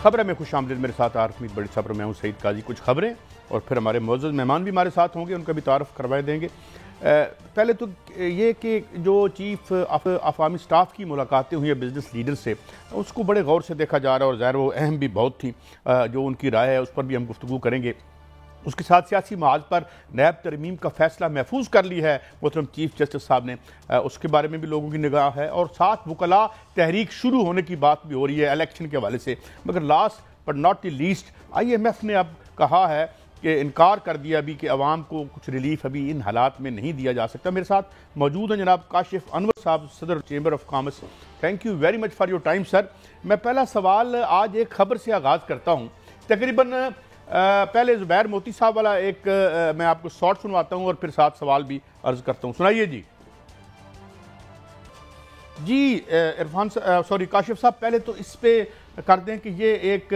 खबरें में खुश आमदीद। मेरे साथ आरफमीद बड़ी सब्र में हूँ सईद काजी। कुछ खबरें और फिर हमारे मौजूद मेहमान भी हमारे साथ होंगे, उनका भी तारुफ करवाए देंगे। पहले तो ये कि जो चीफ अवामी स्टाफ की मुलाकातें हुई है बिज़नेस लीडर से, उसको बड़े गौर से देखा जा रहा है और ज़ाहिर वो अहम भी बहुत थी। जो उनकी राय है उस पर भी हम गुफ्तगू करेंगे। उसके साथ सियासी महाज पर नैब तरमीम का फैसला महफूज कर लिया है मोहतरम चीफ जस्टिस साहब ने, उसके बारे में भी लोगों की निगाह है। और साथ वकला तहरीक शुरू होने की बात भी हो रही है इलेक्शन के हवाले से। मगर last but not the least, IMF ने अब कहा है कि इनकार कर दिया अभी कि अवाम को कुछ रिलीफ अभी इन हालात में नहीं दिया जा सकता। मेरे साथ मौजूद हैं जनाब काशिफ अनवर साहब, सदर chamber of commerce. Thank you very much for your time sir. मैं पहला सवाल आज एक खबर से आगाज़ करता हूँ। तकरीबन पहले जुबैर मोती साहब वाला एक मैं आपको शॉर्ट सुनवाता हूँ और फिर साथ सवाल भी अर्ज करता हूँ। सुनाइए जी। जी इरफान सॉरी काशिफ साहब, पहले तो इस पे कर दें कि ये एक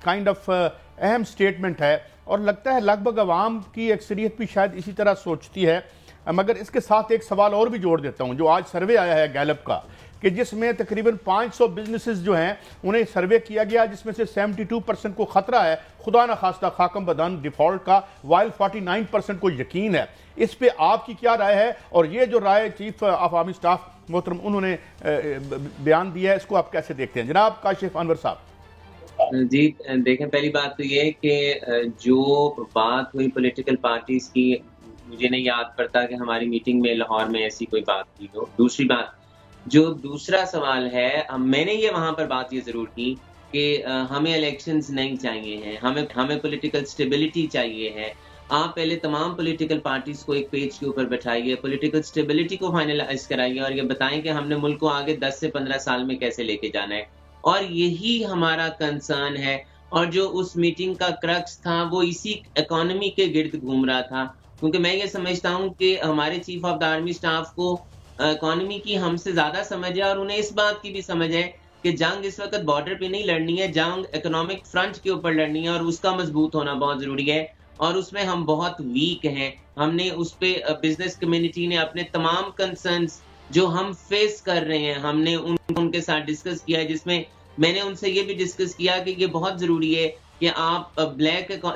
काइंड ऑफ अहम स्टेटमेंट है और लगता है लगभग आवाम की अक्सरियत भी शायद इसी तरह सोचती है। मगर इसके साथ एक सवाल और भी जोड़ देता हूँ। जो आज सर्वे आया है गैलप का कि जिसमें तकरीबन 500 बिजनेसेस जो हैं उन्हें सर्वे किया गया, जिसमें से 72% को खतरा है खुदा न खास्ता खाकम बदन डिफॉल्ट का, वाइल 49% को यकीन है। इस पे आपकी क्या राय है? और ये जो राय चीफ अवामी स्टाफ मोहतरम उन्होंने बयान दिया है, इसको आप कैसे देखते हैं जनाब काशिफ अनवर साहब? जी देखें, पहली बात तो ये कि जो बात हुई पॉलिटिकल पार्टीज की, मुझे नहीं याद पड़ता कि हमारी मीटिंग में लाहौर में ऐसी कोई बात की हो। दूसरी बात, जो दूसरा सवाल है, मैंने ये वहां पर बात ये जरूर की कि हमें इलेक्शंस नहीं चाहिए हैं, हमें पॉलिटिकल स्टेबिलिटी चाहिए है। आप पहले तमाम पॉलिटिकल पार्टीज को एक पेज के ऊपर बैठाइए, पॉलिटिकल स्टेबिलिटी को फाइनलाइज कराइए और ये बताएं कि हमने मुल्क को आगे 10 से 15 साल में कैसे लेके जाना है। और यही हमारा कंसर्न है। और जो उस मीटिंग का क्रक्स था वो इसी इकोनॉमी के गिर्द घूम रहा था, क्योंकि मैं ये समझता हूं कि हमारे chief of the army staff को इकोनॉमी की हमसे ज्यादा समझ है और उन्हें इस बात की भी समझ है कि जंग इस वक्त बॉर्डर पे नहीं लड़नी है, जंग इकोनॉमिक फ्रंट के ऊपर लड़नी है और उसका मजबूत होना बहुत जरूरी है। और उसमें हम बहुत वीक हैं। हमने उस पे बिजनेस कम्युनिटी ने अपने तमाम कंसर्न्स जो हम फेस कर रहे हैं, हमने उनके साथ डिस्कस किया है, जिसमें मैंने उनसे ये भी डिस्कस किया कि ये बहुत जरूरी है कि आप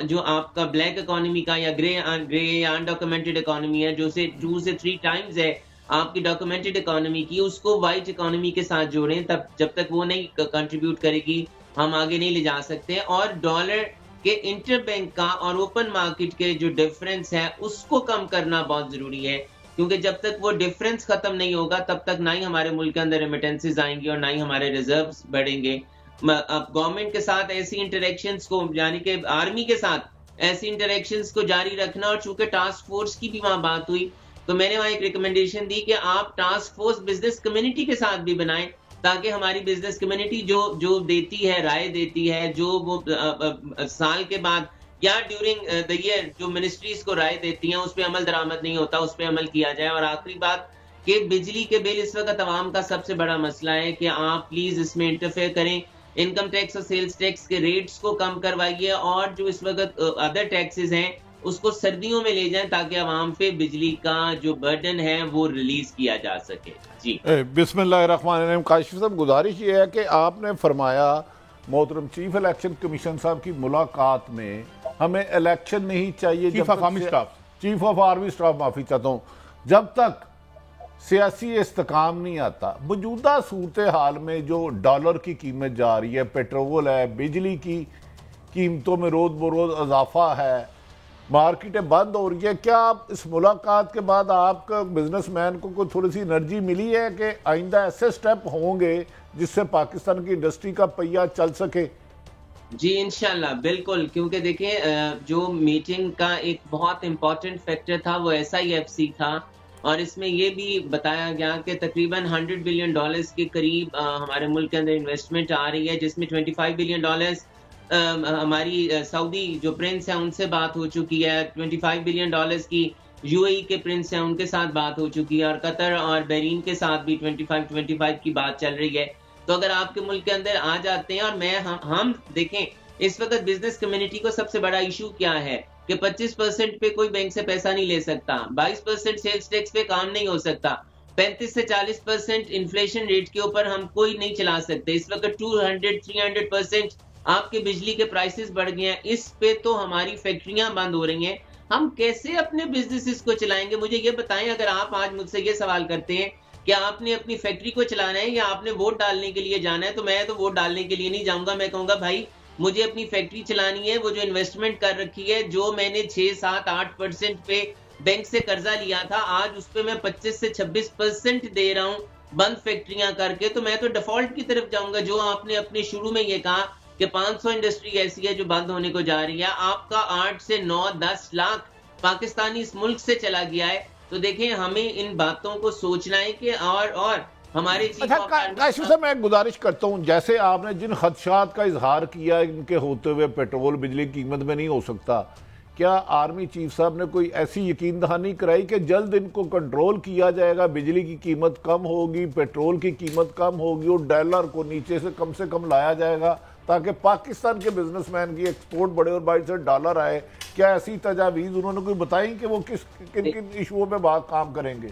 जो आपका ब्लैक इकोनॉमी का या ग्रे या अनडॉक्यूमेंटेड इकोनॉमी है, जो से 2 से 3 टाइम्स है आपकी डॉक्यूमेंटेड इकोनॉमी की, उसको व्हाइट इकोनॉमी के साथ जोड़ें। तब जब तक वो नहीं कंट्रीब्यूट करेगी हम आगे नहीं ले जा सकते। और डॉलर के इंटरबैंक का और ओपन मार्केट के जो डिफरेंस है उसको कम करना बहुत जरूरी है, क्योंकि जब तक वो डिफरेंस खत्म नहीं होगा तब तक ना ही हमारे मुल्क के अंदर रेमिटेंसेस आएंगी और ना ही हमारे रिजर्व्स बढ़ेंगे। अब गवर्नमेंट के साथ ऐसी इंटरेक्शंस को, यानी कि आर्मी के साथ ऐसी इंटरेक्शंस को जारी रखना। और चूंकि टास्क फोर्स की भी वहां बात हुई तो मैंने वहां एक रिकमेंडेशन दी कि आप टास्क फोर्स बिजनेस कम्युनिटी के साथ भी बनाएं, ताकि हमारी बिजनेस कम्युनिटी जो देती है, राय देती है, जो वो साल के बाद या ड्यूरिंग द ईयर जो मिनिस्ट्रीज को राय देती हैं उस पर अमल दरामद नहीं होता, उस पर अमल किया जाए। और आखिरी बात कि बिजली के बिल इस वक्त आवाम का सबसे बड़ा मसला है कि आप प्लीज इसमें इंटरफेयर करें। इनकम टैक्स और सेल्स टैक्स के रेट्स को कम करवाइए और जो इस वक्त अदर टैक्सेस हैं उसको सर्दियों में ले जाएं, ताकि आवाम पे बिजली का जो बर्डन है वो रिलीज किया जा सके। जी बिस्मिल्लाहिर्रहमानिर्रहीम। काशिफ साहब, गुजारिश ये है कि आपने फरमाया मोहतरम चीफ इलेक्शन कमीशन साहब की मुलाकात में हमें इलेक्शन नहीं चाहिए, चीफ ऑफ आर्मी स्टाफ माफी चाहता हूँ, जब तक सियासी इस्तेकाम नहीं आता। मौजूदा सूरत हाल में जो डॉलर की कीमत जा रही है, पेट्रोल है, बिजली की कीमतों में रोज बरोज इजाफा है, मार्केटें बंद हो रही है, क्या आप इस मुलाकात के बाद आपका बिजनेसमैन को कोई थोड़ी सी एनर्जी मिली है कि आइंदा ऐसे स्टेप होंगे जिससे पाकिस्तान की इंडस्ट्री का पहिया चल सके? जी इंशाल्लाह, बिल्कुल। क्योंकि देखिए, जो मीटिंग का एक बहुत इंपॉर्टेंट फैक्टर था वो SIFC था और इसमें ये भी बताया गया कि तकरीबन $100 बिलियन के करीब हमारे मुल्क के अंदर इन्वेस्टमेंट आ रही है, जिसमें $25 बिलियन हमारी सऊदी जो प्रिंस है उनसे बात हो चुकी है, $25 बिलियन की UAE के प्रिंस हैं उनके साथ बात हो चुकी है और कतर और बहरीन के साथ भी 25 की बात चल रही है। तो अगर आपके मुल्क के अंदर आ जाते हैं, और हम देखें इस वक्त बिजनेस कम्युनिटी को सबसे बड़ा इशू क्या है कि 25% पे कोई बैंक से पैसा नहीं ले सकता, 22% सेल्स टैक्स पे काम नहीं हो सकता, 35 से 40% इन्फ्लेशन रेट के ऊपर हम कोई नहीं चला सकते। इस वक्त 200-300% आपके बिजली के प्राइसेस बढ़ गए हैं, इस पे तो हमारी फैक्ट्रियां बंद हो रही हैं, हम कैसे अपने बिजनेसेस को चलाएंगे? मुझे ये बताएं, अगर आप आज मुझसे ये सवाल करते हैं कि आपने अपनी फैक्ट्री को चलाना है या आपने वोट डालने के लिए जाना है, तो मैं तो वोट डालने के लिए नहीं जाऊंगा। मैं कहूंगा भाई मुझे अपनी फैक्ट्री चलानी है, वो जो इन्वेस्टमेंट कर रखी है, जो मैंने 6, 7, 8% पे बैंक से कर्जा लिया था, आज उस पे मैं 25 से 26% दे रहा हूं बंद फैक्ट्रियां करके, तो मैं तो डिफॉल्ट की तरफ जाऊंगा। जो आपने अपने शुरू में ये कहा कि 500 इंडस्ट्री ऐसी है जो बंद होने को जा रही है, आपका 8 से 9, 10 लाख पाकिस्तानी इस मुल्क से चला गया है। तो देखें, हमें इन बातों को सोचना है कि और हमारे काशिफ साहब, मैं गुजारिश करता हूं, जैसे आपने जिन खदशात का इजहार किया इनके होते हुए पेट्रोल बिजली की कीमत में नहीं हो सकता, क्या आर्मी चीफ साहब ने कोई ऐसी यकीन दहानी कराई कि जल्द इनको कंट्रोल किया जाएगा, बिजली की कीमत कम होगी, पेट्रोल की कीमत कम होगी और डॉलर को नीचे से कम लाया जाएगा ताकि पाकिस्तान के बिजनेसमैन की एक्सपोर्ट बढ़े और बाहर से डॉलर आए? क्या ऐसी तजावीज़ उन्होंने कोई बताई कि वो किन किन इशुओं पे बात काम करेंगे?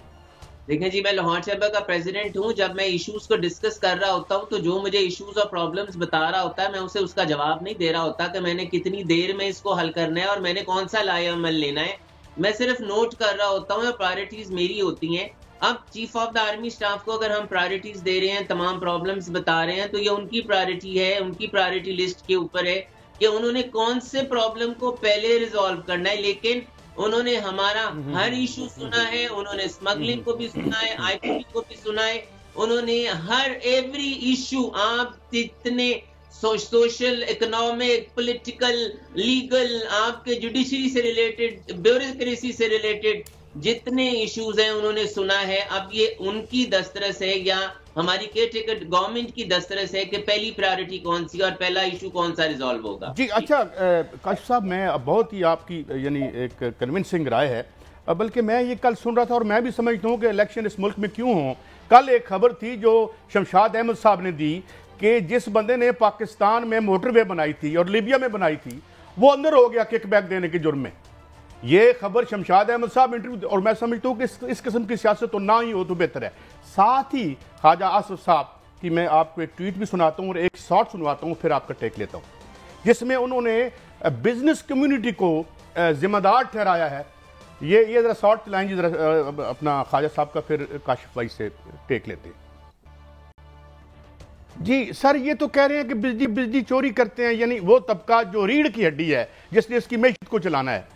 देखें जी, मैं लाहौर चैम्बर का प्रेसिडेंट हूं। जब मैं इश्यूज को डिस्कस कर रहा होता हूं तो जो मुझे इश्यूज और प्रॉब्लम्स बता रहा होता है, मैं उसे उसका जवाब नहीं दे रहा होता कि मैंने कितनी देर में इसको हल करना है और मैंने कौन सा लाएअमल लेना है। मैं सिर्फ नोट कर रहा होता हूं और प्रायोरिटीज मेरी होती हैं। अब chief of the army staff को अगर हम प्रायोरिटीज दे रहे हैं, तमाम प्रॉब्लम्स बता रहे हैं, तो ये उनकी प्रायोरिटी है, उनकी प्रायोरिटी लिस्ट के ऊपर है कि उन्होंने कौन से प्रॉब्लम को पहले रिजॉल्व करना है। लेकिन उन्होंने हमारा हर इशू सुना है, उन्होंने स्मगलिंग को भी सुना है, आईपीपी को भी सुना है, उन्होंने हर एवरी इशू, आप जितने सोशल, इकोनॉमिक, पॉलिटिकल, लीगल, आपके जुडिशरी से रिलेटेड, ब्यूरोक्रेसी से रिलेटेड जितने इश्यूज हैं उन्होंने सुना है। अब ये उनकी दस्तरस है या हमारी केयरटेकर गवर्नमेंट की दस्तरस है कि पहली प्रायोरिटी कौन सी और पहला इशू कौन सा रिजॉल्व होगा। जी अच्छा, काशिफ साहब, मैं बहुत ही आपकी यानी एक कन्विंसिंग राय है, बल्कि मैं ये कल सुन रहा था और मैं भी समझता हूँ कि इलेक्शन इस मुल्क में क्यों हो। कल एक खबर थी जो शमशाद अहमद साहब ने दी कि जिस बंदे ने पाकिस्तान में मोटरवे बनाई थी और लीबिया में बनाई थी, वो अंदर हो गया किकबैक देने के जुर्म में। ये खबर शमशाद अहमद साहब इंटरव्यू, और मैं समझता हूँ कि इस किस्म की सियासत तो ना ही हो तो बेहतर है। साथ ही ख्वाजा आसिफ साहब की मैं आपको एक ट्वीट भी सुनाता हूँ और एक शॉर्ट सुनवाता हूँ, फिर आपका टेक लेता हूँ, जिसमें उन्होंने बिजनेस कम्युनिटी को जिम्मेदार ठहराया है। ये जरा शॉर्ट लाइन जी, जरा अपना ख्वाजा साहब का, फिर काशिफ भाई से टेक लेते हैं। जी सर, ये तो कह रहे हैं कि बिजली चोरी करते हैं, यानी वो तबका जो रीढ़ की हड्डी है जिसने इसकी मैशत को चलाना है।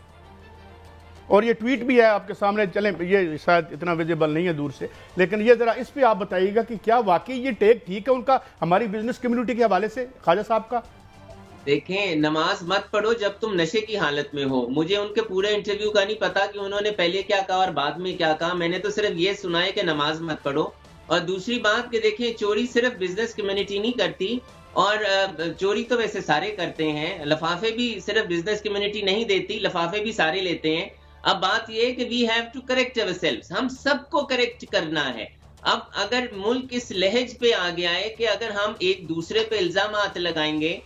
और ये ट्वीट भी है आपके सामने, चलें ये शायद इतना विजिबल नहीं है दूर से, लेकिन ये जरा इस पे आप बताइएगा कि क्या वाकई ये टेक ठीक है उनका हमारी बिजनेस कम्युनिटी के हवाले से, ख्वाजा साहब का? देखें, नमाज मत पढ़ो जब तुम नशे की हालत में हो। मुझे उनके पूरे इंटरव्यू का नहीं पता कि उन्होंने पहले क्या कहा और बाद में क्या कहा। मैंने तो सिर्फ ये सुना है कि नमाज मत पढ़ो। और दूसरी बात कि देखें, चोरी सिर्फ बिजनेस कम्युनिटी नहीं करती, और चोरी तो वैसे सारे करते हैं। लिफाफे भी सिर्फ बिजनेस कम्युनिटी नहीं देती, लिफाफे भी सारे लेते हैं। अब बात यह है कि we have to correct ourselves, हम सबको करेक्ट करना है। अब अगर मुल्क इस लहज पे आ गया है कि अगर हम एक दूसरे पे इल्जामात लगाएंगे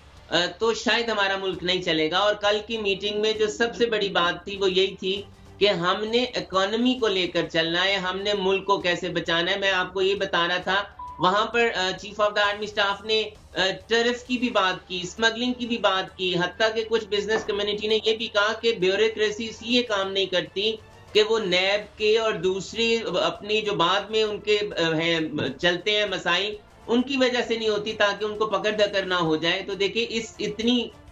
तो शायद हमारा मुल्क नहीं चलेगा। और कल की मीटिंग में जो सबसे बड़ी बात थी वो यही थी कि हमने इकोनॉमी को लेकर चलना है, हमने मुल्क को कैसे बचाना है। मैं आपको ये बता रहा था, वहां पर chief of the army staff ने टैरिफ की भी बात की, स्मगलिंग की भी बात की, हत्ता के कुछ बिजनेस कम्युनिटी ने ये भी कहा कि ब्यूरोक्रेसी इसलिए काम नहीं करती कि वो नैब के और दूसरी अपनी जो बाद में उनके चलते हैं मसाइल, उनकी वजह से नहीं होती, ताकि उनको पकड़ धकर ना हो जाए। तो देखिए, इस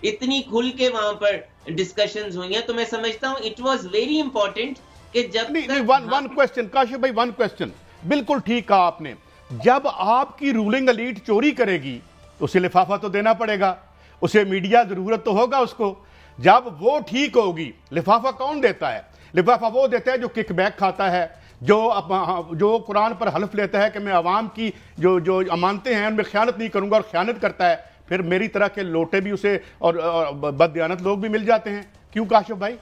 इतनी खुल के वहां पर डिस्कशंस हुई हैं, तो मैं समझता हूं इट वाज वेरी इंपॉर्टेंट कि जब वन क्वेश्चन काशिफ भाई, वन क्वेश्चन, बिल्कुल ठीक कहा आपने। जब आपकी रूलिंग एलीट चोरी करेगी तो उसे लिफाफा तो देना पड़ेगा, उसे मीडिया जरूरत तो होगा उसको। जब वो ठीक होगी, लिफाफा कौन देता है? लिफाफा वो देता है जो किकबैक खाता है, जो कुरान पर हल्फ लेता है कि मैं अवाम की जो अमानतें हैं उनमें ख्यानत नहीं करूंगा और ख्यानत करता है। फिर मेरी तरह के लोटे भी उसे और बददियानत लोग भी मिल जाते हैं। क्यों काशिफ भाई?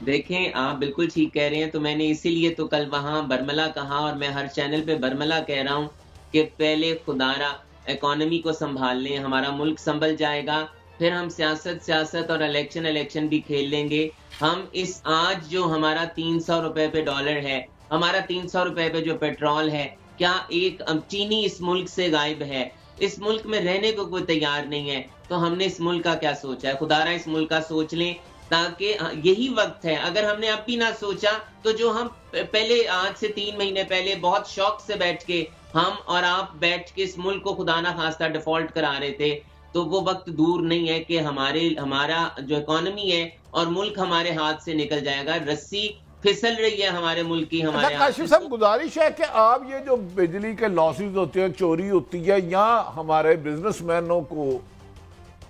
देखें, आप बिल्कुल ठीक कह रहे हैं। तो मैंने इसीलिए तो कल वहां बरमला कहा, और मैं हर चैनल पे बरमला कह रहा हूं कि पहले खुदारा इकोनॉमी को संभाल लें, हमारा मुल्क संभल जाएगा, फिर हम सियासत और इलेक्शन भी खेल लेंगे। हम इस आज जो हमारा 300 रुपए पे डॉलर है, हमारा 300 रुपए पे जो पेट्रोल है, क्या एक चीनी इस मुल्क से गायब है? इस मुल्क में रहने को कोई तैयार नहीं है, तो हमने इस मुल्क का क्या सोचा है? खुदारा इस मुल्क का सोच लें, ताकि यही वक्त है। अगर हमने अब भी ना सोचा तो जो हम पहले आज से 3 महीने पहले बहुत शौक से बैठ के हम और आप बैठ के इस मुल्क को खुदा ना खास्ता डिफॉल्ट करा रहे थे, तो वो वक्त दूर नहीं है कि हमारा जो इकोनॉमी है और मुल्क हमारे हाथ से निकल जाएगा। रस्सी फिसल रही है हमारे मुल्क की हमारे हाथ काशिफ साहब, गुजारिश है कि आप ये जो बिजली के लॉसेस होते हैं, चोरी होती है, या हमारे बिजनेसमैनों को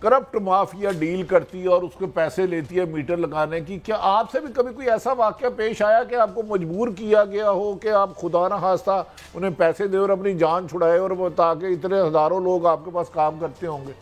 करप्ट माफिया डील करती है और उसके पैसे लेती है मीटर लगाने की, क्या आपसे भी कभी कोई ऐसा वाकया पेश आया कि आपको मजबूर किया गया हो कि आप खुदा ना खास्ता उन्हें पैसे दे और अपनी जान छुड़ाए, और वो ताकि इतने हजारों लोग आपके पास काम करते होंगे?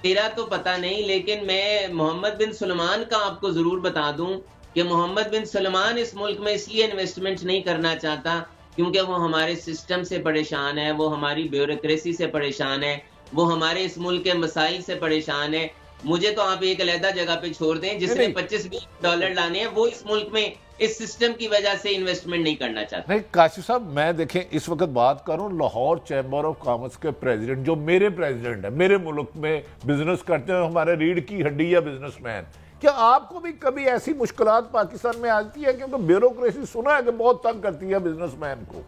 मेरा तो पता नहीं, लेकिन मैं मोहम्मद बिन सलमान का आपको जरूर बता दूं कि मोहम्मद बिन सलमान इस मुल्क में इसलिए इन्वेस्टमेंट नहीं करना चाहता क्योंकि वो हमारे सिस्टम से परेशान है, वो हमारी ब्यूरोक्रेसी से परेशान है, वो हमारे इस मुल्क के मसाइल से परेशान है। मुझे तो आप एक अलग जगह पे छोड़ दें, जिसने $25 लाने हैं, वो इस मुल्क में इस सिस्टम की वजह से इन्वेस्टमेंट नहीं करना चाहता। नहीं काशिफ साहब, मैं देखें इस वक्त बात करूं लाहौर चैम्बर ऑफ कॉमर्स के प्रेसिडेंट, जो मेरे प्रेसिडेंट है, मेरे मुल्क में बिजनेस करते हैं, हमारे रीढ़ की हड्डी या बिजनेसमैन, क्या आपको भी कभी ऐसी मुश्किलात पाकिस्तान में आती है? क्योंकि ब्यूरोक्रेसी सुना है कि बहुत तंग करती है बिजनेसमैन को।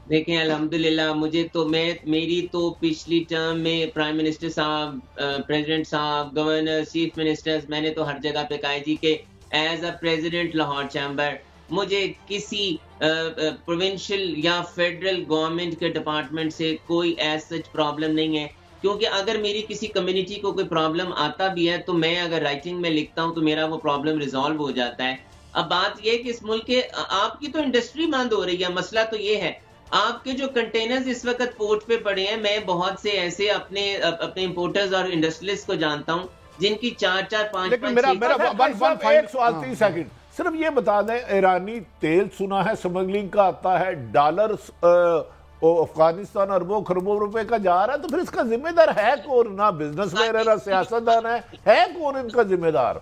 देखें, अल्हम्दुलिल्लाह मुझे तो मेरी तो पिछली टर्म में प्राइम मिनिस्टर साहब, प्रेसिडेंट साहब, गवर्नर, चीफ मिनिस्टर्स, मैंने तो हर जगह पे कहा जी कि as a president Lahore chamber मुझे किसी प्रोविंशियल या फेडरल गवर्नमेंट के डिपार्टमेंट से कोई एज सच प्रॉब्लम नहीं है, क्योंकि अगर मेरी किसी कम्युनिटी को कोई प्रॉब्लम आता भी है तो मैं अगर राइटिंग में लिखता हूं तो मेरा वो प्रॉब्लम रिजॉल्व हो जाता है। अब बात यह कि इस मुल्क के आपकी तो इंडस्ट्री बंद हो रही है, मसला तो ये है आपके जो कंटेनर्स इस वक्त पोर्ट पे पड़े हैं। मैं बहुत से ऐसे अपने इंपोर्टर्स और इंडस्ट्रियलिस्ट को जानता हूं जिनकी 4-4, 5-5 एक सवाल 30 सेकंड सिर्फ ये बता दें, ईरानी तेल सुना है स्मगलिंग का आता है, डॉलर अफगानिस्तान अरबों खरबों रुपए का जा रहा है, तो फिर इसका जिम्मेदार है कौन? ना बिजनेसमैन है ना सियासतदान है कौन इनका जिम्मेदार?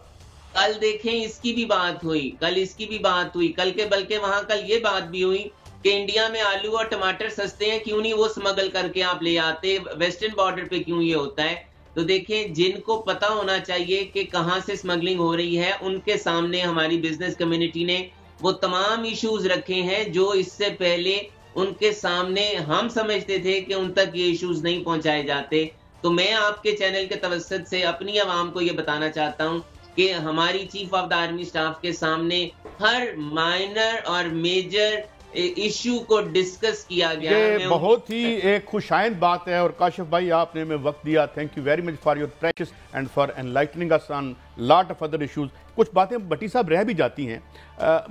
कल देखें इसकी भी बात हुई, कल के बल्कि वहां कल ये बात भी हुई कि इंडिया में आलू और टमाटर सस्ते हैं, क्यों नहीं वो स्मगल करके आप ले आते, वेस्टर्न बॉर्डर पे क्यों ये होता है? तो देखें, जिनको पता होना चाहिए कि कहां से स्मगलिंग हो रही है, उनके सामने हमारी बिजनेस कम्युनिटी ने वो तमाम इश्यूज रखे हैं जो इससे पहले उनके सामने हम समझते थे कि उन तक ये इश्यूज नहीं पहुंचाए जाते। तो मैं आपके चैनल के तवस्सुत से अपनी आवाम को ये बताना चाहता हूं कि हमारी chief of the army staff के सामने हर माइनर और मेजर इश्यू को डिस्कस किया गया। ये बहुत ही एक खुशाइंद बात है और काशिफ भाई आपने हमें वक्त दिया, thank you very much for your precious and for enlightening us on lot of other issues. कुछ बातें भट्टी साहब रह भी जाती हैं,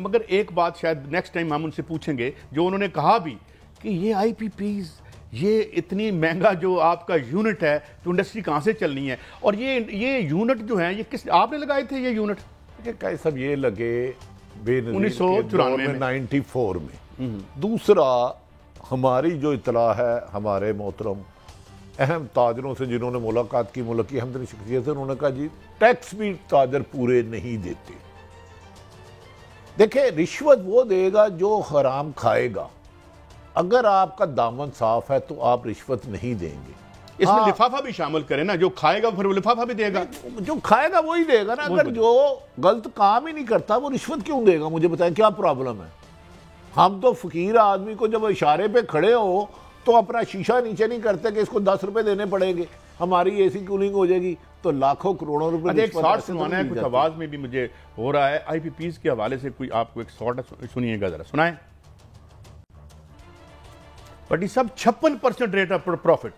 मगर एक बात शायद नेक्स्ट टाइम हम उनसे पूछेंगे, जो उन्होंने कहा भी कि ये IPPs, ये इतनी महंगा जो आपका यूनिट है, तो इंडस्ट्री कहाँ से चलनी है, और ये यूनिट जो है ये किस आपने लगाए थे? ये यूनिट सब ये लगे 1994 में, 94 में। दूसरा, हमारी जो इतला है हमारे मोहतरम अहम ताजरों से जिन्होंने मुलाकात की, मुल्क की अहम शख्सियत, उन्होंने कहा जी टैक्स भी ताजर पूरे नहीं देते। देखिए, रिश्वत वो देगा जो हराम खाएगा। अगर आपका दामन साफ है तो आप रिश्वत नहीं देंगे। इसमें लिफाफा भी शामिल करें ना, जो खाएगा फिर वो लिफाफा भी देगा, जो खाएगा वही देगा ना। अगर जो गलत काम ही नहीं करता वो रिश्वत क्यों देगा? मुझे बताएं क्या प्रॉब्लम है? हम तो फकीर आदमी को जब इशारे पे खड़े हो तो अपना शीशा नीचे नहीं करते कि इसको 10 रुपए देने पड़ेंगे, हमारी AC कूलिंग हो जाएगी, तो लाखों करोड़ों रुपए। एक शॉर्ट सुनाना है, कुछ आवाज में भी मुझे हो रहा है IPPs के हवाले से, कोई आपको एक शॉर्ट सुनिएगा, जरा सुनाए। बट सब 56% रेट ऑफ प्रॉफिट।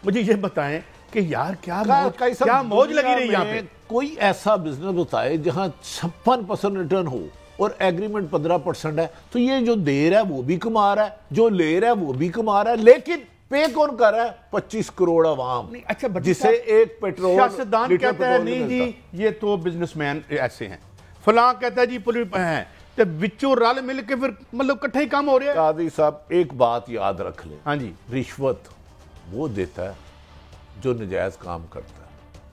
मुझे ये बताएं कि यार क्या मौज लगी रही यहाँ पे? कोई ऐसा बिजनेस बताए जहां 56% रिटर्न हो और एग्रीमेंट 15% है, तो ये जो दे रहा है वो भी कमा रहा है, जो ले रहा है वो भी कमा रहा है, लेकिन पे कौन कर रहा है? 25 करोड़ आवाम। अच्छा, जिसे एक पेट्रोल सियासतदान कहता है नहीं जी ये तो बिजनेसमैन ऐसे हैं, फलां कहता है जी पुलिस हैं, तो विचों रल मिल के फिर मतलब इकट्ठे ही काम हो रहा है। कादी साहब एक बात याद रख ले, हाँ जी, रिश्वत वो देता है जो नजायज काम करता है।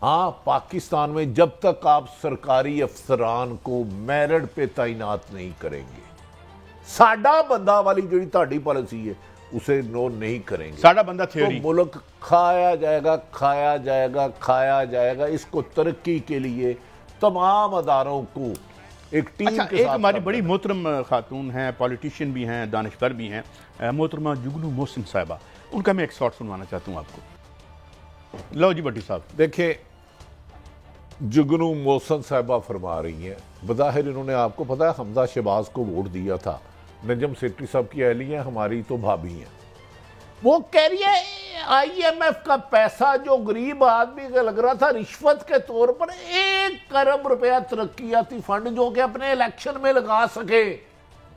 हाँ, पाकिस्तान में जब तक आप सरकारी अफसरान को मेरिट पे तैनात नहीं करेंगे, साडा बंदा वाली जी ताड़ी पॉलिसी है उसे नो नहीं करेंगे, साड़ा बंदा थ्योरी, तो मुल्क खाया जाएगा खाया जाएगा खाया जाएगा। इसको तरक्की के लिए तमाम अदारों को एक टीम अच्छा, के एक साथ हमारी बड़ी मोहतरम खातून हैं, पॉलिटिशियन भी हैं, दानिशवर भी हैं, मोहतरमा जुगनू मोहसिन साहिबा, उनका मैं एक शॉट सुनवाना चाहता हूँ आपको। लो जी भट्टी साहब। देखिए, जुगनू मोहसिन साहिबा फरमा रही हैं, बज़ाहिर इन्होंने, आपको पता है, हमजा शहबाज को वोट दिया था। नजम सेठी साहब की अहली हैं, हमारी तो भाभी हैं। वो कह रही है IMF का पैसा जो गरीब आदमी का लग रहा था रिश्वत के तौर पर 1 अरब रुपया तरक्कियाती फंड जो कि अपने इलेक्शन में लगा सके।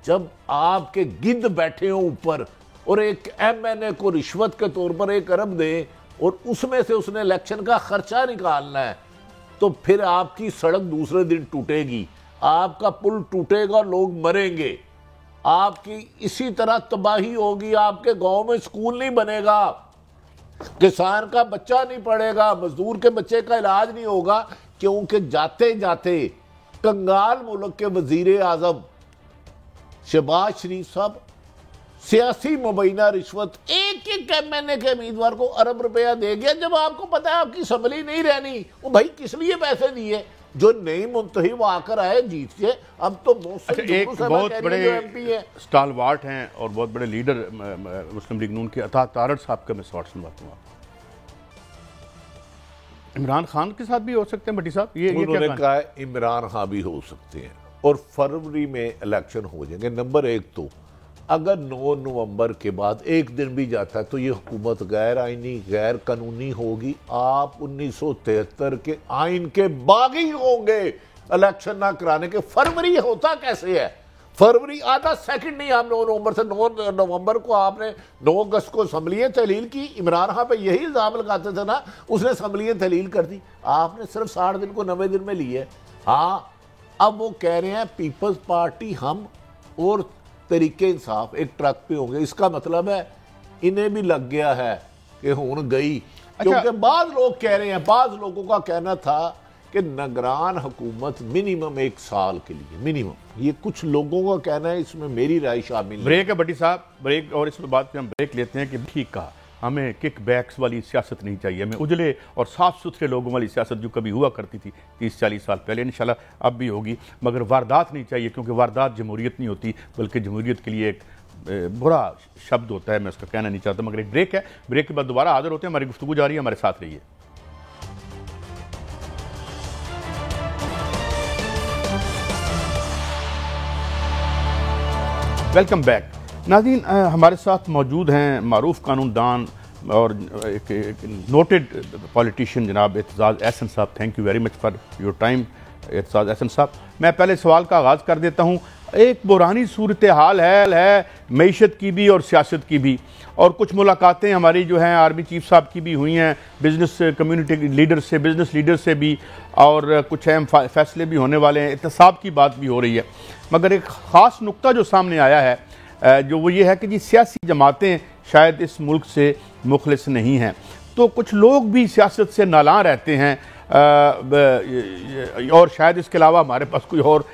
जब आपके गिद्ध बैठे हो ऊपर और एक MNA को रिश्वत के तौर पर 1 अरब दे और उसमें से उसने इलेक्शन का खर्चा निकालना है, तो फिर आपकी सड़क दूसरे दिन टूटेगी, आपका पुल टूटेगा, लोग मरेंगे, आपकी इसी तरह तबाही होगी, आपके गांव में स्कूल नहीं बनेगा, किसान का बच्चा नहीं पढ़ेगा, मजदूर के बच्चे का इलाज नहीं होगा, क्योंकि जाते जाते कंगाल मुल्क के वजीर आजम शहबाज शरीफ साहब सियासी मुबैना रिश्वत एक एक MNA के उम्मीदवार को अरब रुपया दे गया। जब आपको पता है आपकी असम्बली नहीं रहनी, वो भाई किस लिए पैसे दिए? जो नई मुंतही वो आकर आए जीत के। अब तो एक बहुत बड़े स्टालवार्ट हैं और बहुत बड़े लीडर मुस्लिम लीग नून के अता तारड़ साहब का मैं शॉट सुनवाता हूँ आपको। इमरान खान के साथ भी हो सकते हैं भट्टी साहब, ये उन्होंने कहा है इमरान खान भी हो सकते हैं और फरवरी में इलेक्शन हो जाएंगे। नंबर 1 तो अगर 9 नवंबर के बाद एक दिन भी जाता है तो ये हुकूमत गैर आइनी गैर कानूनी होगी। आप 1973 के आइन के बागी होंगे इलेक्शन ना कराने के। फरवरी होता कैसे है? फरवरी आधा सेकंड नहीं। आप 9 नवंबर से 9 नवंबर को आपने 9 अगस्त को असम्बलियाँ तहलील की। इमरान खान पे यही इल्जाम लगाते थे ना, उसने असम्बलियाँ तहलील कर दी। आपने सिर्फ 60 दिन को 90 दिन में लिए। हाँ, अब वो कह रहे हैं पीपल्स पार्टी हम और तरीके इंसाफ एक ट्रक पे होंगे। इसका मतलब है इन्हें भी लग गया है कि हुन गई। क्योंकि बाद लोग कह रहे हैं, बाद लोगों का कहना था कि निगरान हुकूमत मिनिमम 1 साल के लिए, मिनिमम। ये कुछ लोगों का कहना है, इसमें मेरी राय शामिल है। ब्रेक है भट्टी साहब, ब्रेक। और इस बात पे हम ब्रेक लेते हैं कि ठीक कहा, हमें किक बैक्स वाली सियासत नहीं चाहिए, हमें उजले और साफ सुथरे लोगों वाली सियासत जो कभी हुआ करती थी 30-40 साल पहले, इंशाल्लाह अब भी होगी। मगर वारदात नहीं चाहिए, क्योंकि वारदात जमहूरियत नहीं होती, बल्कि जमहूरियत के लिए एक बुरा शब्द होता है। मैं उसका कहना नहीं चाहता। मगर एक ब्रेक है, ब्रेक के बाद दोबारा हाजिर होते हैं। हमारी गुफ्तगू जारी है, हमारे साथ रहिए। वेलकम बैक नाज़रीन। हमारे साथ मौजूद हैं मारूफ कानूनदान और एक नोटेड पॉलिटिशियन जनाब एतजाज़ एहसन साहब। Thank you very much for your time Aitzaz Ahsan साहब। मैं पहले सवाल का आगाज़ कर देता हूँ। एक बुरानी सूरत हाल है मईशत की भी और सियासत की भी, और कुछ मुलाकातें हमारी जो हैं आर्मी चीफ साहब की भी हुई हैं, बिज़नेस कम्युनिटी लीडर से, बिज़नेस लीडर से भी, और कुछ अहम फैसले भी होने वाले हैं, एहतसाब की बात भी हो रही है। मगर एक ख़ास नुक्ता जो सामने आया है जो वो ये है कि जी सियासी जमातें शायद इस मुल्क से मुखलिस नहीं हैं, तो कुछ लोग भी सियासत से नालां रहते हैं, और शायद इसके अलावा हमारे पास कोई और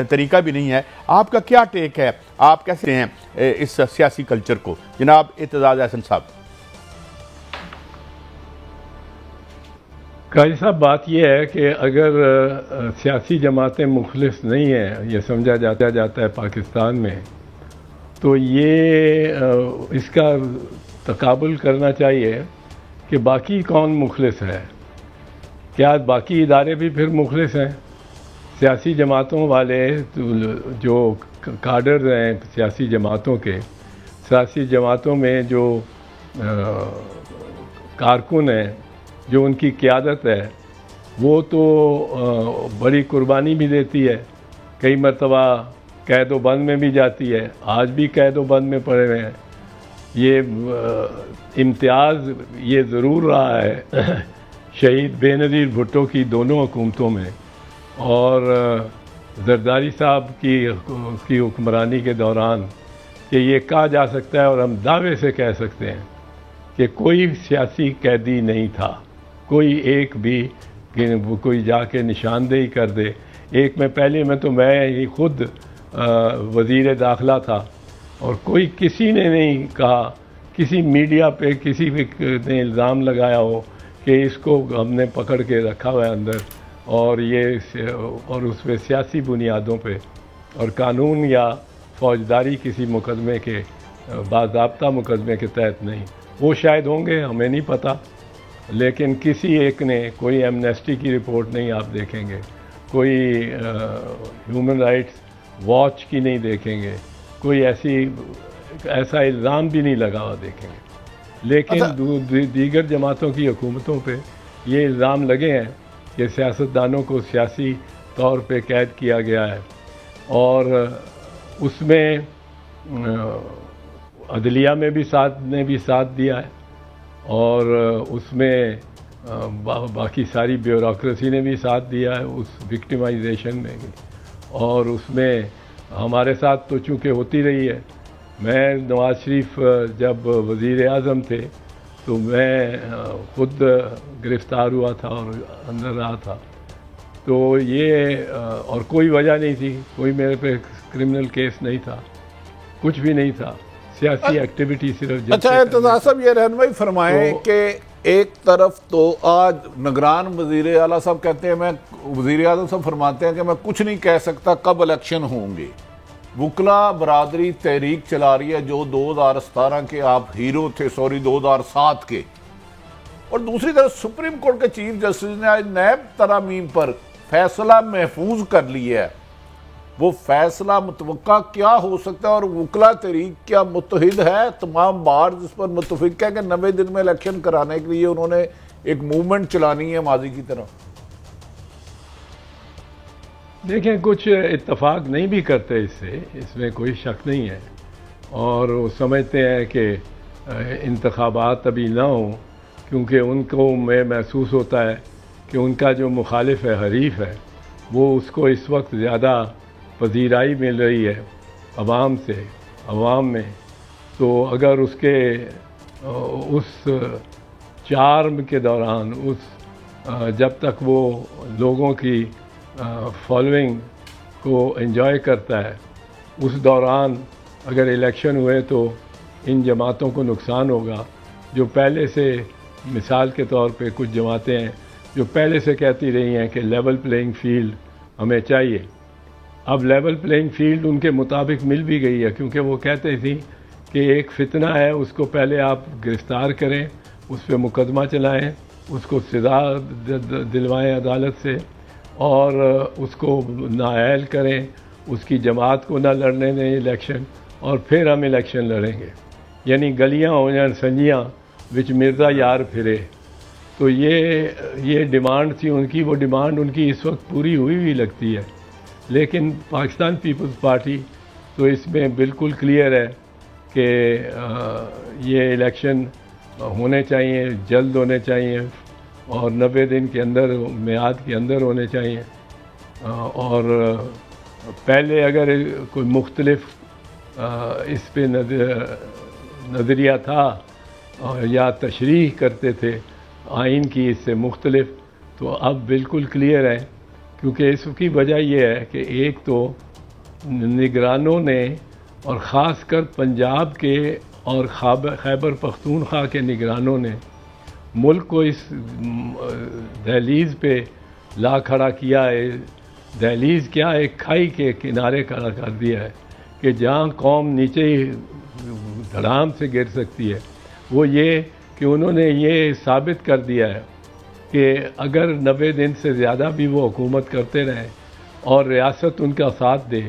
तरीका भी नहीं है। आपका क्या टेक है, आप कैसे हैं इस सियासी कल्चर को, जनाब एतजाज़ एहसन साहब? काजी साहब, बात यह है कि अगर सियासी जमातें मुखलिस नहीं हैं, ये समझा जाता है पाकिस्तान में, तो ये इसका तकाबुल करना चाहिए कि बाकी कौन मुखलिस है। क्या बाकी इदारे भी फिर मुखलिस हैं? सियासी जमातों वाले जो काडर हैं सियासी जमातों के, सियासी जमातों में जो कारकुन हैं, जो उनकी क़यादत है, वो तो बड़ी कुर्बानी भी देती है, कई मरतबा कैद बंद में भी जाती है, आज भी कैद बंद में पड़े हुए हैं। ये इम्तियाज़ ये ज़रूर रहा है शहीद बेनज़ीर भुट्टो की दोनों हुकूमतों में, और जरदारी साहब की हुक्मरानी के दौरान, कि ये कहा जा सकता है और हम दावे से कह सकते हैं कि कोई सियासी कैदी नहीं था, कोई एक भी कोई जाके निशानदेही कर दे। एक में पहले में तो मैं ही खुद वज़ीर दाखिला था और कोई किसी ने नहीं कहा किसी मीडिया पे किसी भी ने इल्ज़ाम लगाया हो कि इसको हमने पकड़ के रखा हुआ है अंदर, और उस पर सियासी बुनियादों पे और कानून या फौजदारी किसी मुकदमे के बाज़ाब्ता मुकदमे के तहत नहीं, वो शायद होंगे, हमें नहीं पता। लेकिन किसी एक ने कोई एमनेस्टी की रिपोर्ट नहीं आप देखेंगे, कोई ह्यूमन राइट्स वॉच की नहीं देखेंगे, कोई ऐसा इल्ज़ाम भी नहीं लगा हुआ देखेंगे। लेकिन दीगर जमातों की हुकूमतों पे ये इल्ज़ाम लगे हैं कि सियासतदानों को सियासी तौर पे कैद किया गया है, और उसमें अदलिया में भी साथ दिया है, और उसमें बाकी सारी ब्यूरोक्रेसी ने भी साथ दिया है उस विक्टिमाइजेशन में, और उसमें हमारे साथ तो चूँकि होती रही है। मैं नवाज शरीफ जब वज़ीर आज़म थे तो मैं खुद गिरफ़्तार हुआ था और अंदर रहा था, तो ये और कोई वजह नहीं थी, कोई मेरे पे क्रिमिनल केस नहीं था, कुछ भी नहीं था, सियासी एक्टिविटी सिर्फ। अच्छा इर्तज़ा साहब, ये रहनुमाई फरमाएं कि एक तरफ तो आज निगरान वज़ीर आला साहब कहते हैं, मैं वज़ीर आज़म साहब फरमाते हैं कि मैं कुछ नहीं कह सकता कब इलेक्शन होंगे। वुकला बरादरी तहरीक चला रही है जो 2017 के आप हीरो थे, 2007 के। और दूसरी तरफ सुप्रीम कोर्ट के चीफ जस्टिस ने आज नैब तरामीम पर फैसला महफूज कर लिया है। वो फैसला मुतवक्का क्या हो सकता है, और वुकला तहरीक क्या मुत्तहिद है तमाम बार जिस पर मुतफिक है कि 90 दिन में इलेक्शन कराने के लिए उन्होंने एक मूवमेंट चलानी है माजी की तरह? देखें, कुछ इत्तफाक नहीं भी करते इसमें कोई शक नहीं है, और वो समझते हैं कि इंतखाबात अभी ना हो, क्योंकि उनको में महसूस होता है कि उनका जो मुखालिफ है, हरीफ है, वो उसको इस वक्त ज़्यादा पजीराई मिल रही है अवाम में। तो अगर उसके उस चार्म के दौरान, जब तक वो लोगों की फॉलोइंग को एंजॉय करता है, उस दौरान अगर इलेक्शन हुए तो इन जमातों को नुकसान होगा, जो पहले से, मिसाल के तौर पे कुछ जमातें हैं जो पहले से कहती रही हैं कि लेवल प्लेइंग फील्ड हमें चाहिए। अब लेवल प्लेइंग फील्ड उनके मुताबिक मिल भी गई है, क्योंकि वो कहते थी कि एक फितना है, उसको पहले आप गिरफ़्तार करें, उस पर मुकदमा चलाएं, उसको सज़ा दिलवाएं अदालत से, और उसको नाअहल करें, उसकी जमात को ना लड़ने दें इलेक्शन, और फिर हम इलेक्शन लड़ेंगे। यानी गलियां हो जाए संजियां विच मिर्ज़ा यार फिरे। तो ये डिमांड थी उनकी, वो डिमांड उनकी इस वक्त पूरी हुई हुई लगती है। लेकिन पाकिस्तान पीपल्स पार्टी तो इसमें बिल्कुल क्लियर है कि ये इलेक्शन होने चाहिए, जल्द होने चाहिए, और 90 दिन के अंदर, मियाद के अंदर होने चाहिए। और पहले अगर कोई मुख्तलिफ इस पे नज़रिया था या तशरीह करते थे आइन की इससे मुख्तलिफ, तो अब बिल्कुल क्लियर है, क्योंकि इसकी वजह यह है कि एक तो निगरानों ने, और ख़ास कर पंजाब के और खैबर पख्तूनख्वा के निगरानों ने मुल्क को इस दहलीज़ पे ला खड़ा किया है। दहलीज़ क्या, एक खाई के किनारे खड़ा कर दिया है कि जहाँ कौम नीचे ही धड़ाम से गिर सकती है। वो ये कि उन्होंने ये साबित कर दिया है कि अगर 90 दिन से ज़्यादा भी वो हुकूमत करते रहें और रियासत उनका साथ दे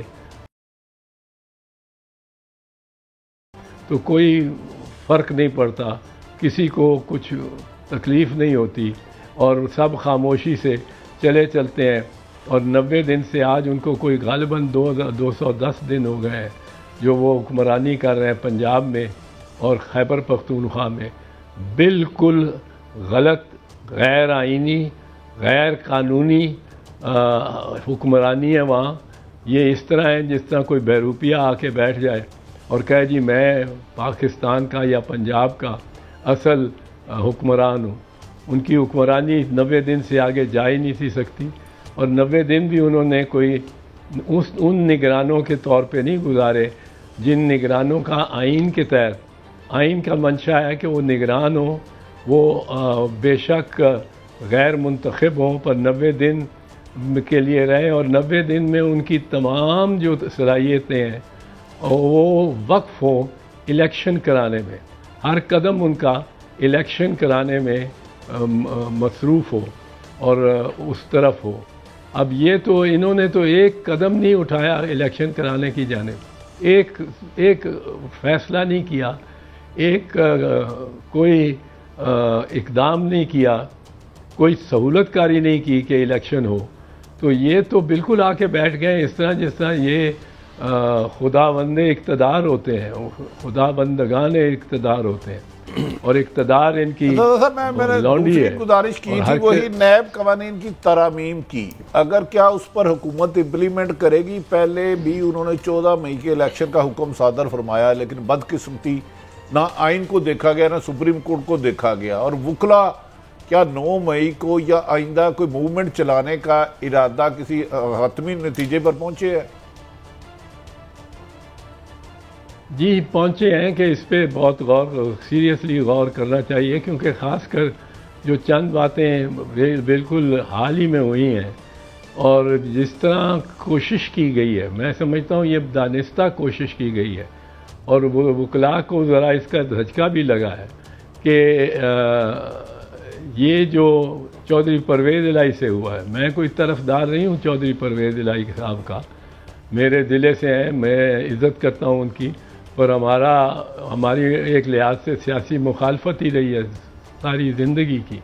तो कोई फ़र्क नहीं पड़ता, किसी को कुछ तकलीफ़ नहीं होती, और सब खामोशी से चले चलते हैं। और 90 दिन से आज उनको कोई गालिबन 210 दिन हो गए हैं जो वो हुक्मरानी कर रहे हैं पंजाब में और खैबर पख्तूनख्वा में। बिल्कुल गलत, गैर आइनी, गैर कानूनी हुक्मरानी है वहाँ। ये इस तरह है जिस तरह कोई बहरूपिया आके बैठ जाए और कहे जी मैं पाकिस्तान का या पंजाब का असल हुक्मरान हूँ। उनकी हुक्मरानी 90 दिन से आगे जा ही नहीं थी सकती, और 90 दिन भी उन्होंने कोई उन निगरानों के तौर पे नहीं गुजारे जिन निगरानों का आइन के तहत आइन का मंशा है कि वो निगरान हो, वो बेशक गैर मुंतखब हों पर 90 दिन के लिए रहे और 90 दिन में उनकी तमाम जो सलाहियतें हैं वो वक्फ हो इलेक्शन कराने में, हर कदम उनका इलेक्शन कराने में मसरूफ़ हो और उस तरफ हो। अब ये तो इन्होंने तो एक कदम नहीं उठाया इलेक्शन कराने की जानिब, एक फैसला नहीं किया, एक कोई इकदाम नहीं किया, कोई सहूलतकारी नहीं की कि इलेक्शन हो। तो ये तो बिल्कुल आके बैठ गए इस तरह जिस तरह ये खुदाबंदे इक़्तिदार होते हैं, खुदाबंदगान इक़्तिदार होते हैं और इक़्तिदार इनकी लौंडी है। गुजारिश की थी वही नैब कवानीन की तरामीम की, अगर क्या उस पर हुकूमत इम्प्लीमेंट करेगी। पहले भी उन्होंने 14 मई के इलेक्शन का हुक्म सादर फरमाया, लेकिन बदकिस्मती ना आइन को देखा गया ना सुप्रीम कोर्ट को देखा गया। और वकला क्या 9 मई को या आइंदा कोई मूवमेंट चलाने का इरादा किसी हतमी नतीजे पर पहुंचे है? जी पहुंचे हैं कि इस पे बहुत सीरियसली गौर करना चाहिए, क्योंकि ख़ासकर जो चंद बातें बिल्कुल हाल ही में हुई हैं और जिस तरह कोशिश की गई है, मैं समझता हूँ ये दानिस्ता कोशिश की गई है और वकला को ज़रा इसका धचका भी लगा है कि ये जो चौधरी परवेज़ इलाही से हुआ है, मैं कोई तरफदार नहीं हूँ चौधरी परवेज़ इलाही साहब का, मेरे दिले से हैं, मैं इज़्ज़त करता हूँ उनकी, पर हमारी एक लिहाज से सियासी मुखालफत ही रही है सारी ज़िंदगी की।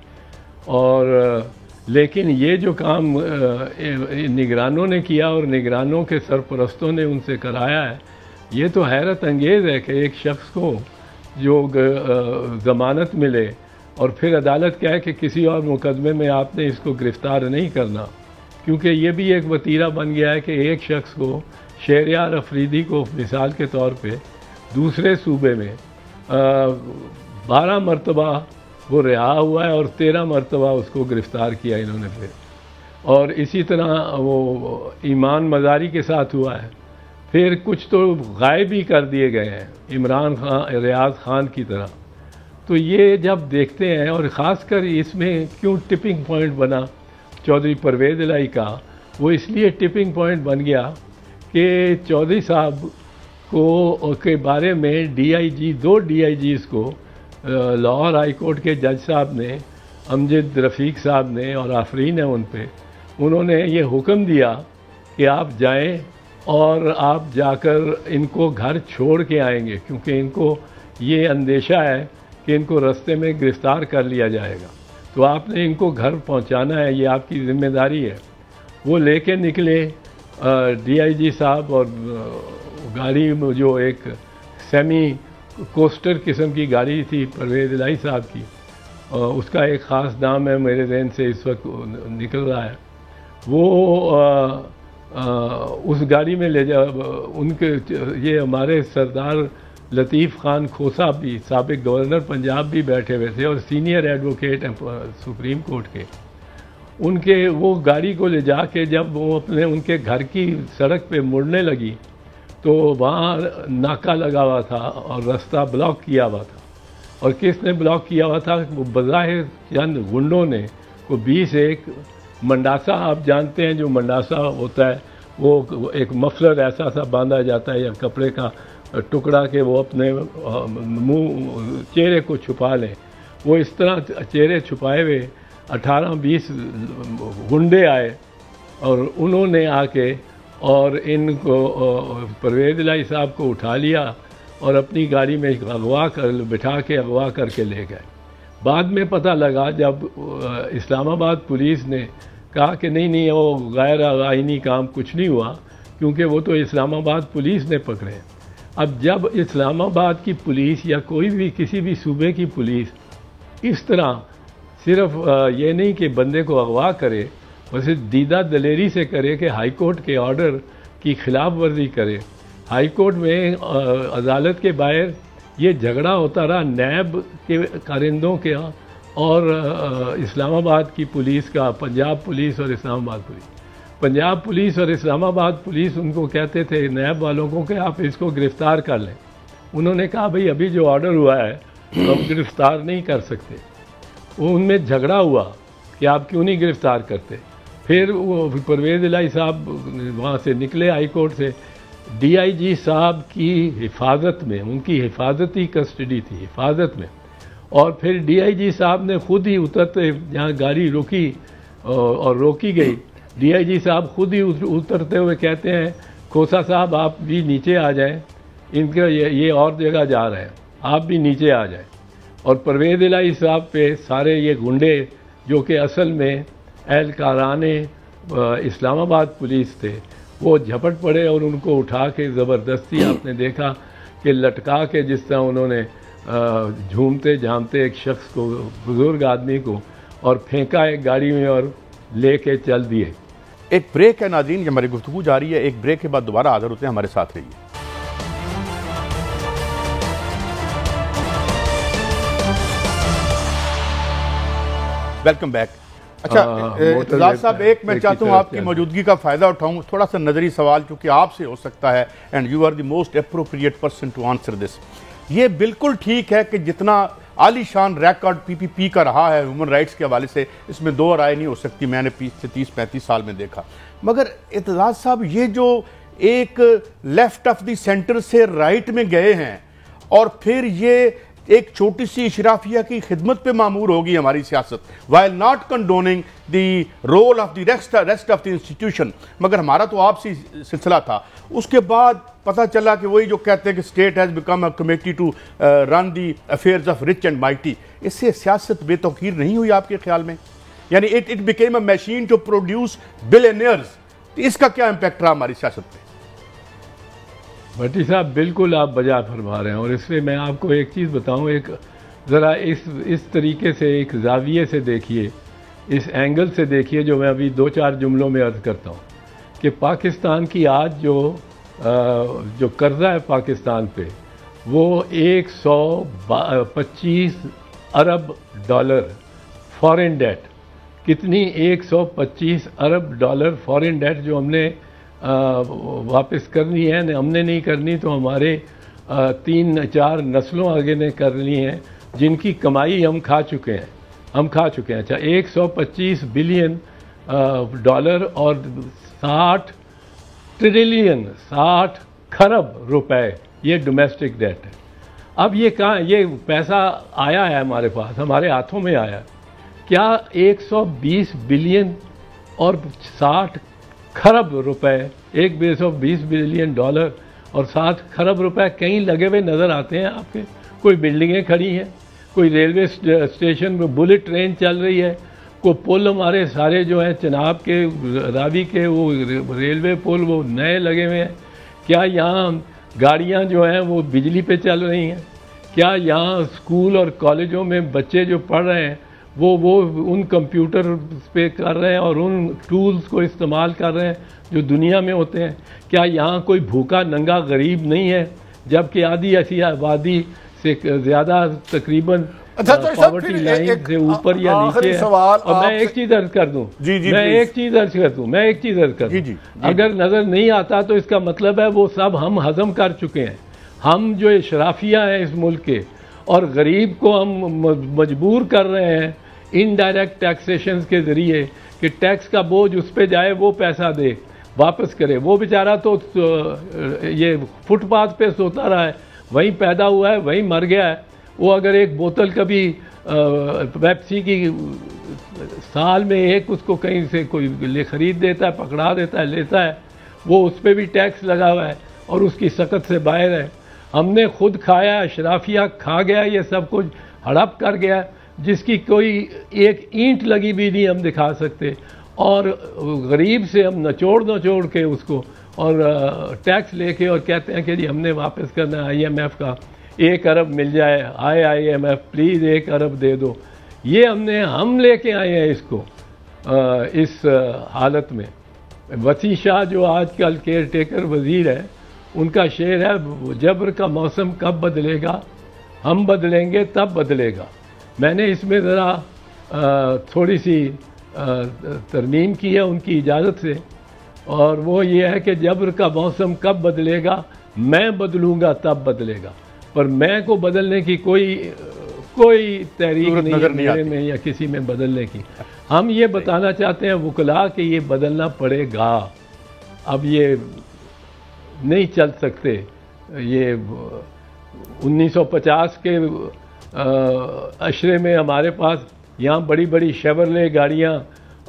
और लेकिन ये जो काम निगरानों ने किया और निगरानों के सरपरस्तों ने उनसे कराया है, ये तो हैरत अंगेज़ है कि एक शख्स को जो ज़मानत मिले और फिर अदालत कहे कि किसी और मुकदमे में आपने इसको गिरफ़्तार नहीं करना, क्योंकि ये भी एक वतीरा बन गया है कि एक शख्स को, शहरयार अफरीदी को मिसाल के तौर पे दूसरे सूबे में 12 मरतबा वो रिहा हुआ है और 13 मरतबा उसको गिरफ़्तार किया इन्होंने फिर, और इसी तरह वो ईमान मज़ारी के साथ हुआ है। फिर कुछ तो गायब ही कर दिए गए हैं इमरान खान, रियाज खान की तरह। तो ये जब देखते हैं, और ख़ासकर इसमें क्यों टिपिंग पॉइंट बना चौधरी परवेज़ इलाही का, वो इसलिए टिपिंग पॉइंट बन गया कि चौधरी साहब को के बारे में DIG, 2 DIGs को लाहौर हाई कोर्ट के जज साहब ने, अमजद रफ़ीक साहब ने और आफरीन है उन पे, उन्होंने ये हुक्म दिया कि आप जाएं और आप जाकर इनको घर छोड़ के आएंगे, क्योंकि इनको ये अंदेशा है कि इनको रास्ते में गिरफ़्तार कर लिया जाएगा, तो आपने इनको घर पहुंचाना है, ये आपकी ज़िम्मेदारी है। वो लेके निकले DIG साहब, और गाड़ी में जो एक सेमी कोस्टर किस्म की गाड़ी थी परवेज़ इलाही साहब की, उसका एक ख़ास नाम है मेरे ज़हन से इस वक्त निकल रहा है, वो उस गाड़ी में ले जा उनके, ये हमारे सरदार लतीफ़ खान खोसा भी, साबिक गवर्नर पंजाब भी बैठे हुए थे और सीनियर एडवोकेट हैं सुप्रीम कोर्ट के, उनके वो गाड़ी को ले जाके जब वो अपने उनके घर की सड़क पे मुड़ने लगी तो वहाँ नाका लगा हुआ था और रास्ता ब्लॉक किया हुआ था। और किसने ब्लॉक किया हुआ था? वो बज़ाहिर चंद गुंडों ने, को 20 मंडासा, आप जानते हैं जो मंडासा होता है, वो एक मफलर ऐसा सा बांधा जाता है या कपड़े का टुकड़ा के वो अपने मुंह चेहरे को छुपा लें, वो इस तरह चेहरे छुपाए हुए 18-20 गुंडे आए और उन्होंने आके और इनको परवेज़ इलाही साहब को उठा लिया और अपनी गाड़ी में बिठा के अगवा करके ले गए। बाद में पता लगा जब इस्लामाबाद पुलिस ने कहा कि नहीं वो गैर आईनी काम कुछ नहीं हुआ, क्योंकि वो तो इस्लामाबाद पुलिस ने पकड़े। अब जब इस्लामाबाद की पुलिस या कोई भी किसी भी सूबे की पुलिस इस तरह सिर्फ ये नहीं कि बंदे को अगवा करे, वैसे दीदा दलेरी से करे कि हाई कोर्ट के ऑर्डर की खिलाफ वर्जी करे। हाई कोर्ट में अदालत के बाहर ये झगड़ा होता रहा नैब के कारिंदों के और इस्लामाबाद की पुलिस का, पंजाब पुलिस और इस्लामाबाद पुलिस। पंजाब पुलिस और इस्लामाबाद पुलिस उनको कहते थे नैब वालों को कि आप इसको गिरफ़्तार कर लें, उन्होंने कहा भाई अभी जो ऑर्डर हुआ है तो हम गिरफ्तार नहीं कर सकते। उनमें झगड़ा हुआ कि आप क्यों नहीं गिरफ्तार करते। फिर वो परवेज़ इलाही साहब वहाँ से निकले हाई कोर्ट से, डीआईजी साहब की हिफाजत में, उनकी हिफाजती कस्टडी थी, हिफाजत में। और फिर डीआईजी साहब ने खुद ही उतरते, जहाँ गाड़ी रुकी और रोकी गई, डीआईजी साहब खुद ही उतरते हुए कहते हैं खोसा साहब आप भी नीचे आ जाएं, इनका ये और जगह जा रहे हैं, आप भी नीचे आ जाएं। और परवेज़ इलाही साहब पे सारे ये गुंडे जो कि असल में एहलकाराने इस्लामाबाद पुलिस थे, वो झपट पड़े और उनको उठा के ज़बरदस्ती आपने देखा कि लटका के जिस तरह उन्होंने झूमते झामते एक शख्स को, बुज़ुर्ग आदमी को, और फेंका एक गाड़ी में और लेके चल दिए। एक ब्रेक है नाज़रीन, हमारी गुफ्तगू जारी है। एक ब्रेक के बाद दोबारा हाज़िर होते हैं, हमारे साथ रहिए। Welcome back. अच्छा इतज़ाज़ साहब, एक मैं चाहता हूँ आपकी मौजूदगी का फ़ायदा उठाऊँ, थोड़ा सा नज़री सवाल चूँकि आपसे हो सकता है, and you are the most appropriate person to answer this. ये बिल्कुल ठीक है कि जितना आलीशान रिकॉर्ड पीपीपी का रहा है ह्यूमन राइट्स के हवाले से, इसमें दो राय नहीं हो सकती, मैंने 30-35 साल में देखा। मगर इतज़ाज़ साहब, ये जो एक लेफ्ट ऑफ द सेंटर से राइट में गए हैं और फिर ये एक छोटी सी इशराफिया की खिदमत पे मामूर होगी हमारी सियासत, while not condoning the role of the rest of the institution. मगर हमारा तो आपसी सिलसिला था। उसके बाद पता चला कि वही जो कहते हैं कि state has become a committee to run the affairs of rich and mighty. इससे सियासत बेतौकीर नहीं हुई आपके ख्याल में? यानी it became a machine to produce billionaires. इसका क्या इम्पैक्ट रहा हमारी सियासत पे? भट्टी साहब, बिल्कुल आप बजा फरमा रहे हैं। और इसलिए मैं आपको एक चीज़ बताऊं, एक ज़रा इस तरीके से, एक जाविये से देखिए, इस एंगल से देखिए, जो मैं अभी 2-4 जुमलों में अर्ज़ करता हूं कि पाकिस्तान की आज जो कर्जा है पाकिस्तान पे, वो 125 अरब डॉलर फॉरेन डेट। कितनी? 125 अरब डॉलर फॉरेन डेट जो हमने वापस करनी है। हमने नहीं करनी तो हमारे 3-4 नस्लों आगे ने करनी है, जिनकी कमाई हम खा चुके हैं। अच्छा, 125 बिलियन डॉलर और 60 ट्रिलियन, 60 खरब रुपए, ये डोमेस्टिक डेट है। अब ये कहाँ, ये पैसा आया है हमारे पास, हमारे हाथों में आया। क्या 120 बिलियन और 60 खरब रुपए, 120 बिलियन डॉलर और 60 खरब रुपए कहीं लगे हुए नज़र आते हैं आपके? कोई बिल्डिंगें खड़ी हैं, कोई रेलवे स्टेशन में बुलेट ट्रेन चल रही है, कोई पुल हमारे सारे जो हैं चनाब के, रावी के, वो रेलवे पुल वो नए लगे हुए हैं। क्या यहाँ गाड़ियाँ जो हैं वो बिजली पे चल रही हैं? क्या यहाँ स्कूल और कॉलेजों में बच्चे जो पढ़ रहे हैं वो उन कंप्यूटर पे कर रहे हैं और उन टूल्स को इस्तेमाल कर रहे हैं जो दुनिया में होते हैं? क्या यहाँ कोई भूखा नंगा गरीब नहीं है, जबकि आधी ऐसी आबादी से ज़्यादा तकरीबन पॉवर्टी लाइन से ऊपर या नीचे है? और मैं एक चीज़ अर्ज कर दूँ, मैं एक चीज़ अर्ज कर दूँ, अगर नज़र नहीं आता तो इसका मतलब है वो सब हम हजम कर चुके हैं। हम जो इशराफिया हैं इस मुल्क के, और गरीब को हम मजबूर कर रहे हैं इनडायरेक्ट टैक्सेशन के ज़रिए कि टैक्स का बोझ उस पर जाए, वो पैसा दे, वापस करे। वो बेचारा तो ये फुटपाथ पे सोता रहा है, वहीं पैदा हुआ है, वहीं मर गया है। वो अगर एक बोतल कभी पेप्सी की साल में एक उसको कहीं से कोई ले खरीद देता है, पकड़ा देता है, लेता है, वो उस पर भी टैक्स लगा हुआ है और उसकी सकत से बाहर है। हमने खुद खाया, अशराफिया खा गया, ये सब कुछ हड़प कर गया, जिसकी कोई एक ईंट लगी भी नहीं हम दिखा सकते। और गरीब से हम नचोड़ के उसको और टैक्स लेके और कहते हैं कि जी हमने वापस करना है IMF का, 1 अरब मिल जाए, आए IMF प्लीज़ 1 अरब दे दो। ये हम लेके आए हैं इसको इस हालत में। वसी शाह जो आजकल केयर टेकर वज़ीर है, उनका शेर है, जबर का मौसम कब बदलेगा, हम बदलेंगे तब बदलेगा। मैंने इसमें ज़रा थोड़ी सी तरमीम की है उनकी इजाज़त से, और वो ये है कि जबर का मौसम कब बदलेगा, मैं बदलूँगा तब बदलेगा। पर मैं को बदलने की कोई तहरीक नहीं है मेरे में या किसी में बदलने की। हम ये बताना चाहते हैं वकला कि ये बदलना पड़ेगा, अब ये नहीं चल सकते। ये 1950 के अशरे में हमारे पास यहाँ बड़ी बड़ी शेवरले गाड़ियाँ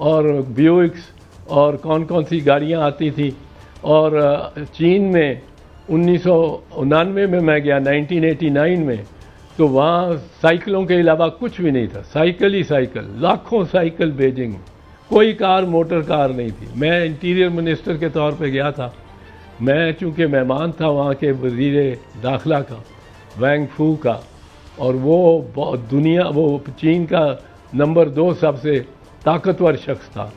और ब्यूइक्स और कौन कौन सी गाड़ियाँ आती थी, और चीन में 1999 में मैं गया 1989 में, तो वहाँ साइकिलों के अलावा कुछ भी नहीं था, साइकिल ही साइकिल, लाखों साइकिल बीजिंग, कोई कार मोटर कार नहीं थी। मैं इंटीरियर मिनिस्टर के तौर पे गया था, मैं चूँकि मेहमान था वहाँ के वज़ीर दाखिला का, वैंग फू का, और वो वो चीन का नंबर 2 सबसे ताकतवर शख्स था।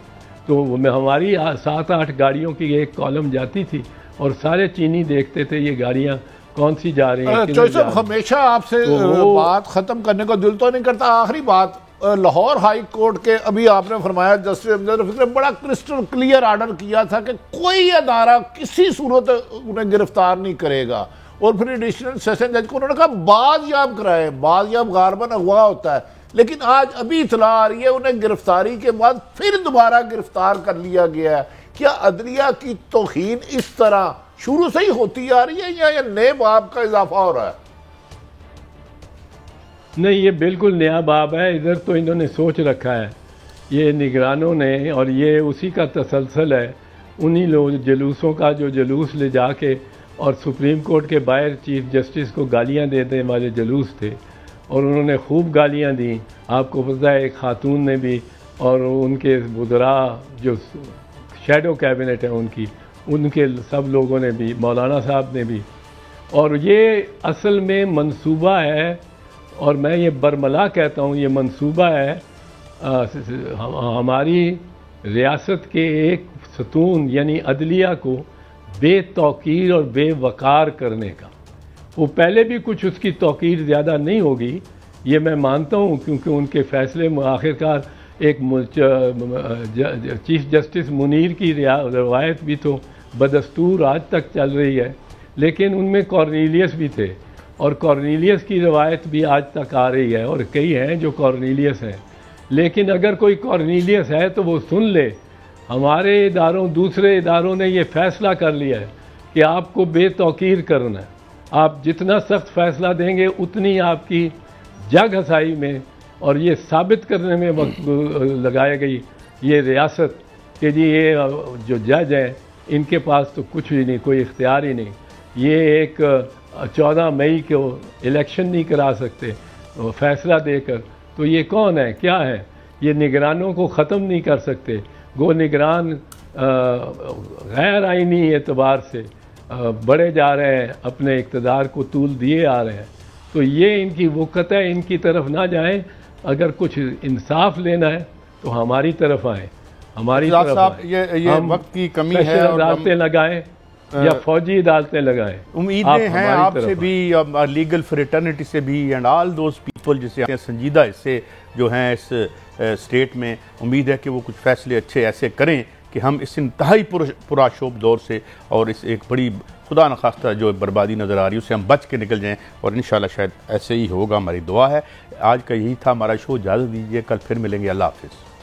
तो हमारी 7-8 गाड़ियों की एक कॉलम जाती थी और सारे चीनी देखते थे ये गाड़ियाँ कौन सी जा रही हैं। चौधरी साहब, हमेशा आपसे बात खत्म करने को दिल तो नहीं करता। आखिरी बात, लाहौर हाई कोर्ट के अभी आपने फरमाया जस्टिस अमजद रफीक ने बड़ा क्रिस्टल क्लियर आर्डर किया था कि कोई अदारा किसी सूरत उन्हें गिरफ्तार नहीं करेगा, और फिर एडिशनल सेशन जज को उन्होंने कहा बाजियाब कराए, बाजियाब गारबन अगवा होता है। लेकिन आज अभी इतला आ रही है उन्हें गिरफ्तारी के बाद फिर दोबारा गिरफ्तार कर लिया गया है। क्या अदलिया की तौहीन इस तरह शुरू से ही होती आ रही है या नए बाब का इजाफा हो रहा है? नहीं, ये बिल्कुल नया बाब है। इधर तो इन्होंने सोच रखा है ये निगरानों ने, और ये उसी का तसलसल है उन्हीं लोग जुलूसों का जो जुलूस ले जाके और सुप्रीम कोर्ट के बाहर चीफ जस्टिस को गालियां देने वाले जुलूस थे, और उन्होंने खूब गालियां दी। आपको पता है एक खातून ने भी, और उनके वज़रा जो शैडो कैबिनेट है उनके सब लोगों ने भी, मौलाना साहब ने भी। और ये असल में मंसूबा है, और मैं ये बरमला कहता हूँ, ये मंसूबा है हमारी रियासत के एक सतून यानी अदलिया को बेतौकीर और बेवकार करने का। वो पहले भी कुछ उसकी तौकीर ज़्यादा नहीं होगी, ये मैं मानता हूँ, क्योंकि उनके फैसले में आखिरकार एक चीफ जस्टिस मुनीर की रवायत भी तो बदस्तूर आज तक चल रही है, लेकिन उनमें कॉर्नेलियस भी थे, और कॉर्नेलियस की रवायत भी आज तक आ रही है, और कई हैं जो कॉर्नेलियस हैं। लेकिन अगर कोई कॉर्नेलियस है तो वो सुन ले, हमारे इदारों दूसरे इदारों ने ये फैसला कर लिया है कि आपको बेतौकीर करना है। आप जितना सख्त फैसला देंगे उतनी आपकी जग हसाई में और ये साबित करने में वक्त लगाई गई ये रियासत कि जी ये जो जज हैं इनके पास तो कुछ भी नहीं, कोई इख्तियार ही नहीं। ये एक 14 मई को इलेक्शन नहीं करा सकते फैसला देकर, तो ये कौन है, क्या है? ये निगरानों को ख़त्म नहीं कर सकते। गो निगरान गैर आइनी एतबार से बढ़े जा रहे हैं, अपने इक़्तिदार को तूल दिए आ रहे हैं। तो ये इनकी वक़्त है, इनकी तरफ ना जाएं। अगर कुछ इंसाफ लेना है तो हमारी तरफ आए, हमारी तरफ आए। ये वक्त की कमी है, अदालतें लगाएं या फौजी अदालतें लगाएं। उम्मीदें हैं आपसे भी, लीगल फ्रेटर्निटी से भी, एंड ऑल दोज पीपल जिसे संजीदा हिस्से जो हैं इस स्टेट में, उम्मीद है कि वो कुछ फैसले अच्छे ऐसे करें कि हम इस इंतहाई पुराशोभ दौर से और इस एक बड़ी खुदा न खास्ता जो बर्बादी नज़र आ रही है उससे हम बच के निकल जाएं, और इंशाल्लाह शायद ऐसे ही होगा। हमारी दुआ है। आज का यही था हमारा शो, इजाज़त दीजिए, कल फिर मिलेंगे। अल्लाह हाफ़िज़।